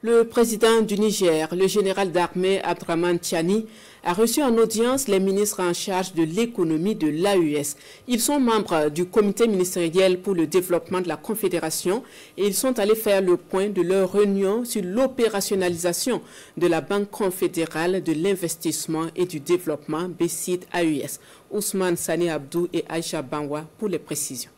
Le président du Niger, le général d'armée Abdraman Tiani, a reçu en audience les ministres en charge de l'économie de l'AES. Ils sont membres du comité ministériel pour le développement de la Confédération et ils sont allés faire le point de leur réunion sur l'opérationnalisation de la Banque confédérale de l'investissement et du développement BCID AES. Ousmane Sani Abdou et Aïcha Banwa pour les précisions.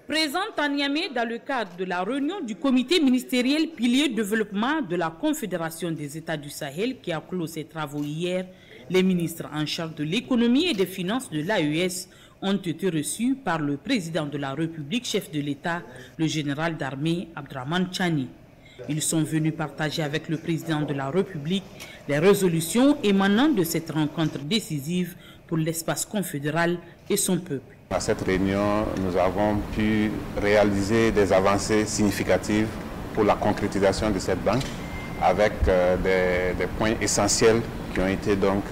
Présente à Niamey dans le cadre de la réunion du comité ministériel pilier développement de la Confédération des États du Sahel qui a clos ses travaux hier, les ministres en charge de l'économie et des finances de l'AES ont été reçus par le président de la République, chef de l'État, le général d'armée Abdraman Tiani. Ils sont venus partager avec le président de la République les résolutions émanant de cette rencontre décisive pour l'espace confédéral et son peuple. À cette réunion, nous avons pu réaliser des avancées significatives pour la concrétisation de cette banque avec des points essentiels qui ont été donc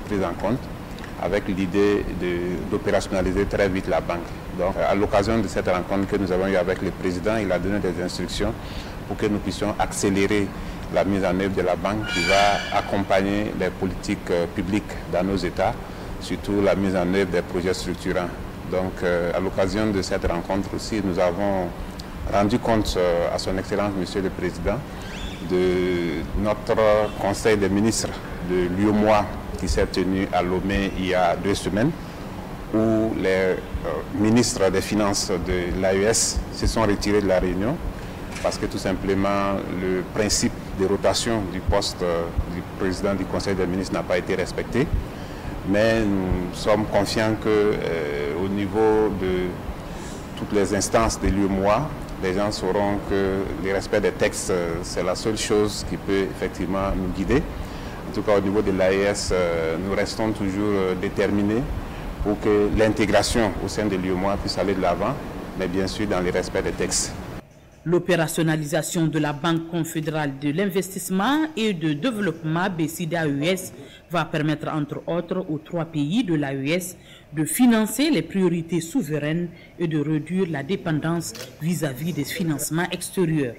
pris en compte avec l'idée d'opérationnaliser très vite la banque. Donc, à l'occasion de cette rencontre que nous avons eue avec le président, il a donné des instructions pour que nous puissions accélérer la mise en œuvre de la banque qui va accompagner les politiques publiques dans nos États, surtout la mise en œuvre des projets structurants. Donc, à l'occasion de cette rencontre aussi, nous avons rendu compte à son Excellence, Monsieur le Président, de notre Conseil des ministres de l'UEMOA qui s'est tenu à Lomé il y a 2 semaines, où les ministres des Finances de l'AES se sont retirés de la réunion parce que tout simplement le principe de rotation du poste du président du Conseil des ministres n'a pas été respecté. Mais nous sommes confiants qu'au niveau de toutes les instances de l'UEMOA, les gens sauront que le respect des textes, c'est la seule chose qui peut effectivement nous guider. En tout cas, au niveau de l'AES, nous restons toujours déterminés pour que l'intégration au sein de l'UEMOA puisse aller de l'avant, mais bien sûr dans le respect des textes. L'opérationnalisation de la Banque confédérale de l'investissement et de développement BCID AES va permettre entre autres aux 3 pays de l'AES de financer les priorités souveraines et de réduire la dépendance vis-à-vis des financements extérieurs.